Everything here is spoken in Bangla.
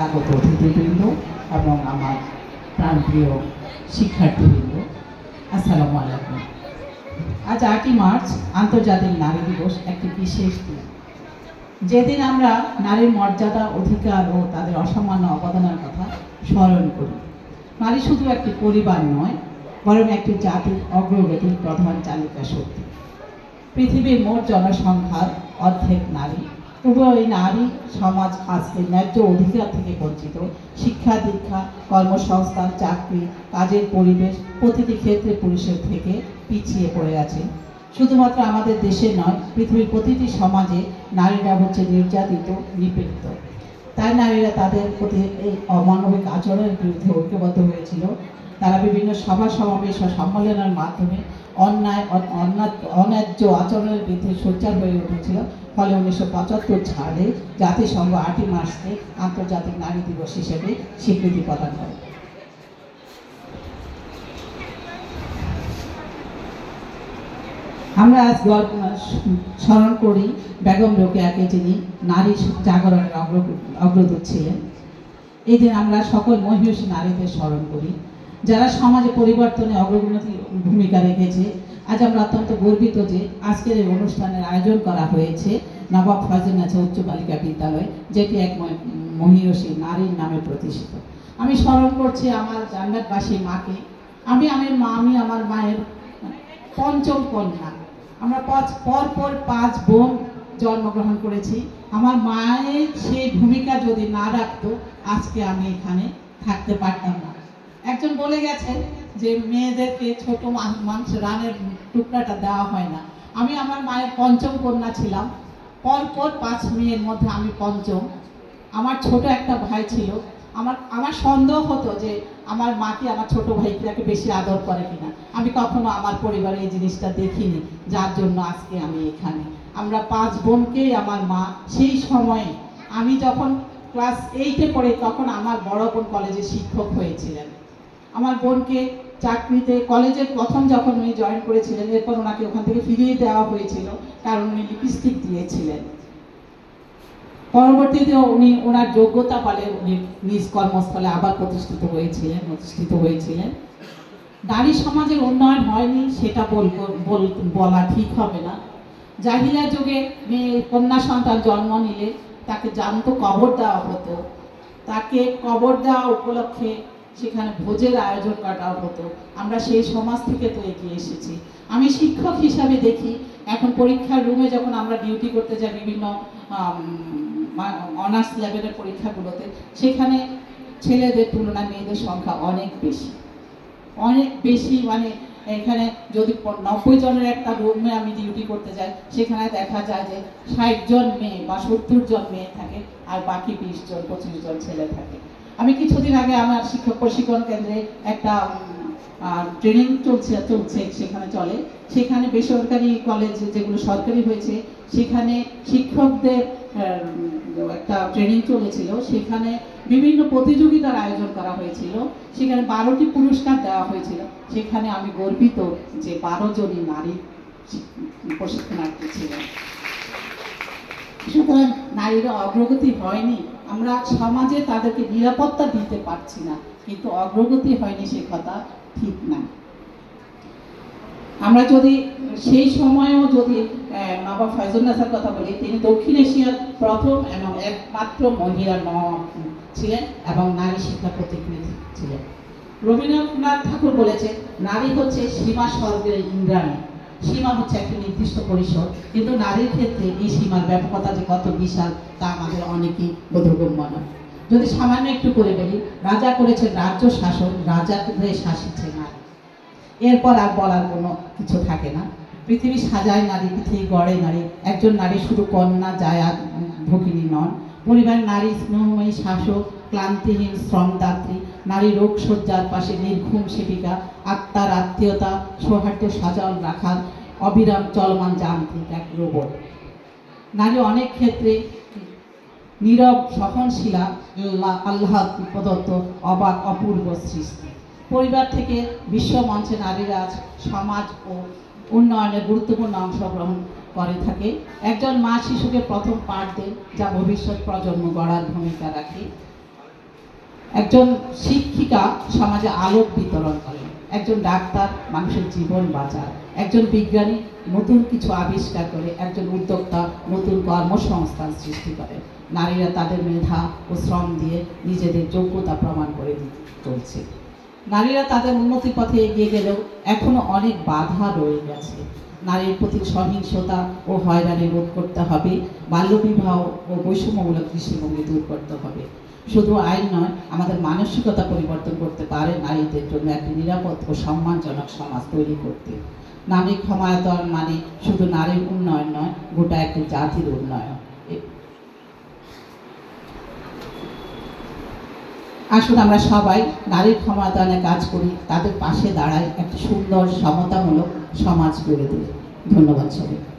আগত অতিথিবৃন্দ এবং আমার প্রাণপ্রিয় শিক্ষার্থীবৃন্দ, আসসালামু আলাইকুম। আজ 8ই মার্চ আন্তর্জাতিক নারী দিবস, একটি বিশেষ দিন, যেদিন আমরা নারীর মর্যাদা, অধিকার ও তাদের অসামান্য অবদানের কথা স্মরণ করি। নারী শুধু একটি পরিবার নয়, বরং একটি জাতির অগ্রগতির প্রধান চালিকা শক্তি। পৃথিবীর মোট জনসংখ্যার অর্ধেক নারী। তবুও এই নারী সমাজ আজকে ন্যায্য অধিকার থেকে বঞ্চিত। শিক্ষা, দীক্ষা, কর্মসংস্থান, চাকরি, কাজের পরিবেশ প্রতিটি ক্ষেত্রে পুরুষের থেকে পিছিয়ে পড়ে আছে। শুধুমাত্র আমাদের দেশে নয়, পৃথিবীর প্রতিটি সমাজে নারীরা হচ্ছে নির্যাতিত, নিপীড়িত। তাই নারীরা তাদের প্রতি এই অমানবিক আচরণের বিরুদ্ধে ঐক্যবদ্ধ হয়েছিল। তারা বিভিন্ন সভা সমাবেশ ও সম্মেলনের মাধ্যমে অন্যায্য আচরণের বিরুদ্ধে সোচ্চার হয়ে উঠেছিল। ফলে 1975 সালে জাতিসংঘ 8ই মার্চকে আন্তর্জাতিক নারী দিবস হিসেবে স্বীকৃতি প্রদান করে। আমরা আজ স্মরণ করি বেগম রোকেয়াকে, যিনি নারী জাগরণের অগ্রদূত ছিলেন। এই দিন আমরা সকল মহিয়সী নারীদের স্মরণ করি, যারা সমাজে পরিবর্তনে অগ্রগতির ভূমিকা রেখেছে। আজ আমরা অত্যন্ত গর্বিত যে আজকের এই অনুষ্ঠানের আয়োজন করা হয়েছে নবাব ফয়জুন্নেছা উচ্চ বালিকা বিদ্যালয়, যেটি এক মহিয়সী নারীর নামে প্রতিষ্ঠিত। আমি স্মরণ করছি আমার জান্নাতবাসী মাকে। আমি আমার মায়ের পঞ্চম কন্যা। আমরা পর 5 বোন জন্মগ্রহণ করেছি। আমার মায়ের সেই ভূমিকা যদি না রাখতো, আজকে আমি এখানে থাকতে পারতাম না। একজন বলে গেছেন যে মেয়েদেরকে ছোট মাংস রানের টুকরাটা দেওয়া হয় না। আমি আমার মায়ের পঞ্চম কন্যা ছিলাম। পর 5 মেয়ের মধ্যে আমি পঞ্চম। আমার ছোট একটা ভাই ছিল। আমার সন্দেহ হতো যে আমার মাকে আমার ছোট ভাইটাকে বেশি আদর করে কিনা। আমি কখনো আমার পরিবারে এই জিনিসটা দেখিনি, যার জন্য আজকে আমি এখানে। আমরা 5 বোনকেই আমার মা সেই সময়ে, আমি যখন ক্লাস 8-এ পড়ি, তখন আমার বড় বোন কলেজে শিক্ষক হয়েছিলেন। আমার বোনকে চাকরিতে, কলেজের প্রথম যখন উনি জয়েন করেছিলেন, এরপর ওনাকে ওখান থেকে ফিরিয়ে দেওয়া হয়েছিল, কারণ উনি লিপস্টিক দিয়েছিলেন। পরবর্তীতে উনি ওনার যোগ্যতা বলে উনি নিজ কর্মস্থলে আবার প্রতিষ্ঠিত হয়েছিলেন। নারী সমাজের উন্নয়ন হয়নি সেটা বলা ঠিক হবে না। জাহিলিয়া যুগে মেয়ে কন্যা সন্তান জন্ম নিলে তাকে জ্যান্ত কবর দেওয়া হতো। তাকে কবর দেওয়া উপলক্ষে সেখানে ভোজের আয়োজন করা হতো। আমরা সেই সমাজ থেকে তো এগিয়ে এসেছি। আমি শিক্ষক হিসাবে দেখি, এখন পরীক্ষার রুমে যখন আমরা ডিউটি করতে যাই বিভিন্ন অনার্স লেভেলের পরীক্ষাগুলোতে, সেখানে ছেলেদের তুলনায় মেয়েদের সংখ্যা অনেক বেশি। মানে এখানে যদি 90 জনের একটা রুমে আমি ডিউটি করতে যাই, সেখানে দেখা যায় যে 60 জন মেয়ে বা 70 জন মেয়ে থাকে, আর বাকি 20 জন 25 জন ছেলে থাকে। আমি কিছুদিন আগে আমার শিক্ষক প্রশিক্ষণ কেন্দ্রে একটা ট্রেনিং চলছে সেখানে বেসরকারি কলেজ যেগুলো সরকারি হয়েছে, সেখানে শিক্ষকদের একটা ট্রেনিং চলেছিল। সেখানে বিভিন্ন প্রতিযোগিতার আয়োজন করা হয়েছিল। সেখানে 12টি পুরস্কার দেওয়া হয়েছিল। সেখানে আমি গর্বিত যে 12 জনই নারী প্রশিক্ষণার্থী ছিলেন। সুতরাং নারীরা অগ্রগতি হয়নি, আমরা সমাজে তাদেরকে নিরাপত্তা দিতে পারছি না, কিন্তু অগ্রগতি হয়নি সে কথা ঠিক না। আমরা যদি সেই সময়েও যদি নবাব ফয়জুন্নেছার কথা বলি, তিনি দক্ষিণ এশিয়ার প্রথম এবং একমাত্র মহিলা নবাব ছিলেন এবং নারী শিক্ষা প্রতিনিধি ছিলেন। রবীন্দ্রনাথ ঠাকুর বলেছেন, নারী হচ্ছে সীমা স্বর্গের ইন্দ্রাণী। সীমা হচ্ছে একটি নির্দিষ্ট পরিসর, কিন্তু নারীর ক্ষেত্রে এই সীমার ব্যাপকতা যে কত বিশাল তা আমাদের অনেকেই বোধগম্য নয়। যদি সামান্য একটু করে বলি, রাজা করেছেন রাজ্য শাসন, রাজাকে শাসিছে নারী। এরপর আর বলার কোনো কিছু থাকে না। পৃথিবী সাজায় নারী, পৃথিবী গড়ে নারী। একজন নারী শুধু কন্যা, জায়া, ভগিনী নন। পরিবারের নারী স্নেহময়ী শাসক, ক্লান্তিহীন শ্রমদাত্রী, নারী রোগ শয্যার পাশে নির্ঘুম সেবিকা, আত্মার আত্মীয়তা, সৌহার্দ্য সচল রাখার অবিরাম চলমান যান্ত্রিক এক রোবট। নারী অনেক ক্ষেত্রে নীরব সহনশীলা, আল্লাহ প্রদত্ত অবাক অপূর্ব সৃষ্টি। পরিবার থেকে বিশ্ব মঞ্চে নারীরা সমাজ ও উন্নয়নে গুরুত্বপূর্ণ অংশগ্রহণ করে থাকে। একজন মা শিশুকে প্রথম পাঠ দেন, যা ভবিষ্যৎ প্রজন্ম গড়ার ভূমিকা রাখে। একজন শিক্ষিকা সমাজে আলোক বিতরণ করেন, একজন ডাক্তার মানুষের জীবন বাঁচায়, একজন বিজ্ঞানী নতুন কিছু আবিষ্কার করে, একজন উদ্যোক্তা নতুন কর্মসংস্থান সৃষ্টি করে। নারীরা তাদের মেধা ও শ্রম দিয়ে নিজেদের যোগ্যতা প্রমাণ করে চলছে। নারীরা তাদের উন্নতির পথে এগিয়ে গেলেও এখনো অনেক বাধা রয়ে গেছে। নারীর প্রতি সহিংসতা ও হয়রানি রোধ করতে হবে, বাল্যবিবাহ ও বৈষম্যমূলক দৃষ্টিভঙ্গি দূর করতে হবে। শুধু আইন নয়, আমাদের মানসিকতা পরিবর্তন করতে পারে নারীদের জন্য একটি নিরাপদ ও সম্মানজনক সমাজ তৈরি করতে। নারী ক্ষমতায়ন মানে শুধু নারীর উন্নয়ন নয়, গোটা একটি জাতির উন্নয়ন। আসুন আমরা সবাই নারীর ক্ষমতায়নে কাজ করি, তাদের পাশে দাঁড়াই, একটি সুন্দর সমতামূলক সমাজ গড়ে তুলি। ধন্যবাদ সবাই।